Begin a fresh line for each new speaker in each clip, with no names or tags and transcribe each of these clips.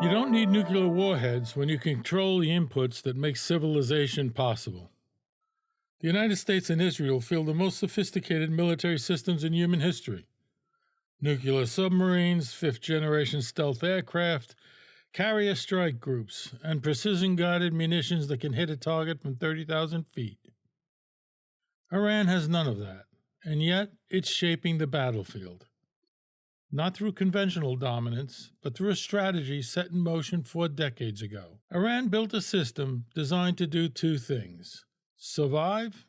You don't need nuclear warheads when you control the inputs that make civilization possible. The United States and Israel field the most sophisticated military systems in human history. Nuclear submarines, fifth-generation stealth aircraft, carrier strike groups, and precision-guided munitions that can hit a target from 30,000 feet. Iran has none of that, and yet it's shaping the battlefield. Not through conventional dominance, but through a strategy set in motion 4 decades ago. Iran built a system designed to do 2 things: survive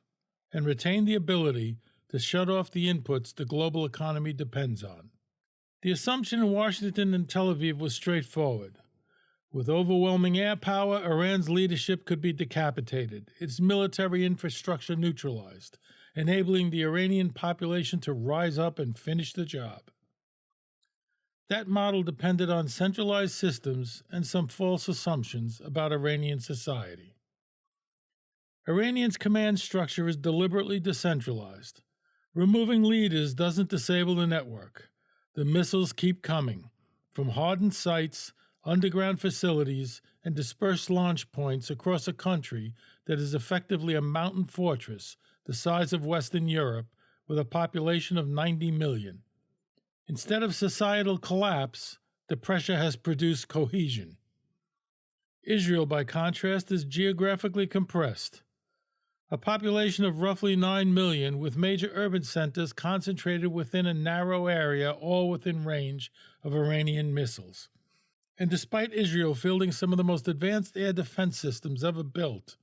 and retain the ability to shut off the inputs the global economy depends on. The assumption in Washington and Tel Aviv was straightforward. With overwhelming air power, Iran's leadership could be decapitated, its military infrastructure neutralized, enabling the Iranian population to rise up and finish the job. That model depended on centralized systems and some false assumptions about Iranian society. Iranian's command structure is deliberately decentralized. Removing leaders doesn't disable the network. The missiles keep coming, from hardened sites, underground facilities, and dispersed launch points across a country that is effectively a mountain fortress the size of Western Europe with a population of 90 million. Instead of societal collapse, the pressure has produced cohesion. Israel, by contrast, is geographically compressed. A population of roughly 9 million, with major urban centers concentrated within a narrow area, all within range of Iranian missiles. And despite Israel fielding some of the most advanced air defense systems ever built,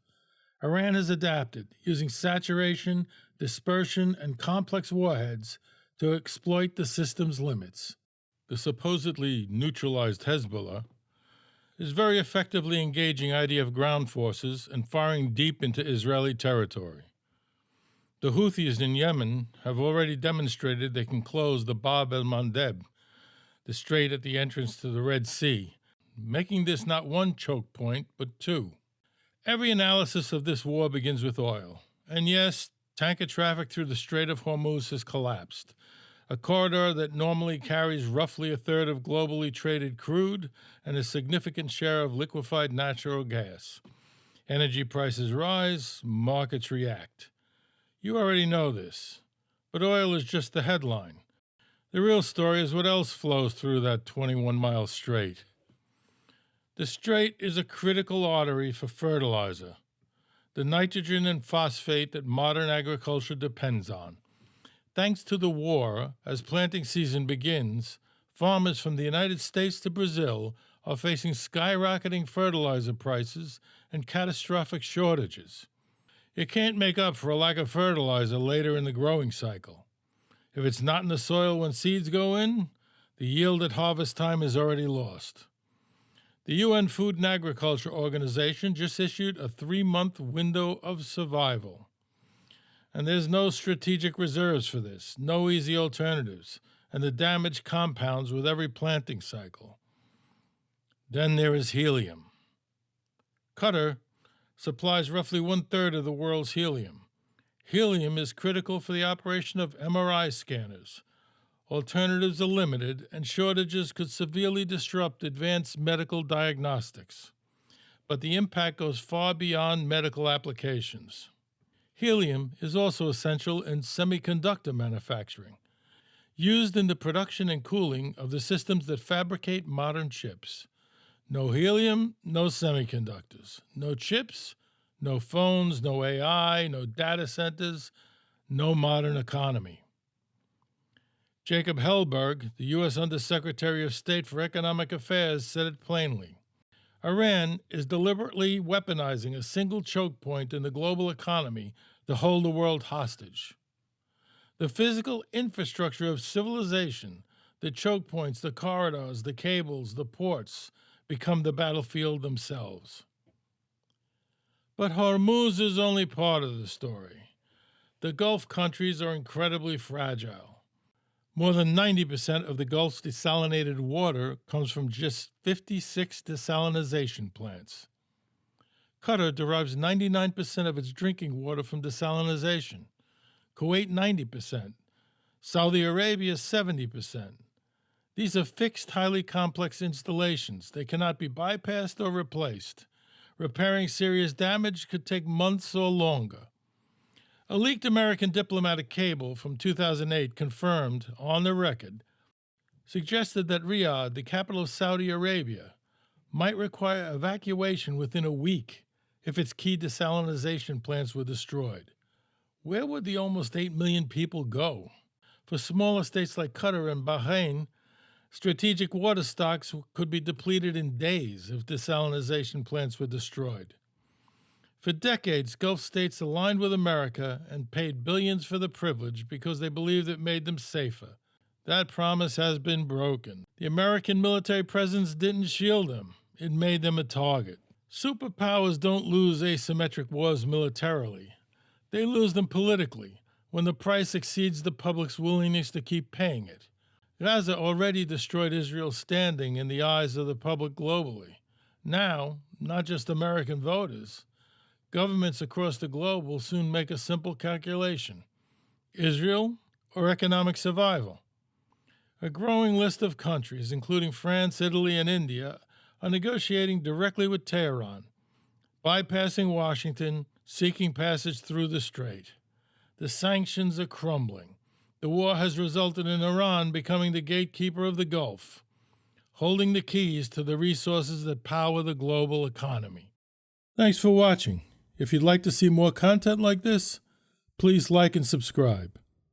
Iran has adapted, using saturation, dispersion, and complex warheads to exploit the system's limits. The supposedly neutralized Hezbollah is very effectively engaging IDF ground forces and firing deep into Israeli territory. The Houthis in Yemen have already demonstrated they can close the Bab el-Mandeb, the strait at the entrance to the Red Sea, making this not one choke point, but 2. Every analysis of this war begins with oil. And yes, tanker traffic through the Strait of Hormuz has collapsed, a corridor that normally carries roughly a third of globally traded crude and a significant share of liquefied natural gas. Energy prices rise, markets react. You already know this, but oil is just the headline. The real story is what else flows through that 21-mile strait. The strait is a critical artery for fertilizer, the nitrogen and phosphate that modern agriculture depends on. Thanks to the war, as planting season begins, farmers from the United States to Brazil are facing skyrocketing fertilizer prices and catastrophic shortages. You can't make up for a lack of fertilizer later in the growing cycle. If it's not in the soil when seeds go in, the yield at harvest time is already lost. The UN Food and Agriculture Organization just issued a 3-month window of survival. And there's no strategic reserves for this, no easy alternatives, and the damage compounds with every planting cycle. Then there is helium. Qatar supplies roughly 1/3 of the world's helium. Helium is critical for the operation of MRI scanners. Alternatives are limited, and shortages could severely disrupt advanced medical diagnostics. But the impact goes far beyond medical applications. Helium is also essential in semiconductor manufacturing, used in the production and cooling of the systems that fabricate modern chips. No helium, no semiconductors. No chips, no phones, no AI, no data centers, no modern economy. Jacob Helberg, the U.S. Undersecretary of State for Economic Affairs, said it plainly. Iran is deliberately weaponizing a single choke point in the global economy to hold the world hostage. The physical infrastructure of civilization, the choke points, the corridors, the cables, the ports, become the battlefield themselves. But Hormuz is only part of the story. The Gulf countries are incredibly fragile. More than 90% of the Gulf's desalinated water comes from just 56 desalination plants. Qatar derives 99% of its drinking water from desalination, Kuwait 90%, Saudi Arabia 70%. These are fixed, highly complex installations. They cannot be bypassed or replaced. Repairing serious damage could take months or longer. A leaked American diplomatic cable from 2008 confirmed, on the record, suggested that Riyadh, the capital of Saudi Arabia, might require evacuation within a week if its key desalination plants were destroyed. Where would the almost 8 million people go? For smaller states like Qatar and Bahrain, strategic water stocks could be depleted in days if desalination plants were destroyed. For decades, Gulf states aligned with America and paid billions for the privilege because they believed it made them safer. That promise has been broken. The American military presence didn't shield them. It made them a target. Superpowers don't lose asymmetric wars militarily. They lose them politically, when the price exceeds the public's willingness to keep paying it. Gaza already destroyed Israel's standing in the eyes of the public globally. Now, not just American voters, governments across the globe will soon make a simple calculation: Israel or economic survival? A growing list of countries, including France, Italy, and India, are negotiating directly with Tehran, bypassing Washington, seeking passage through the strait. The sanctions are crumbling. The war has resulted in Iran becoming the gatekeeper of the Gulf, holding the keys to the resources that power the global economy. Thanks for watching. If you'd like to see more content like this, please like and subscribe.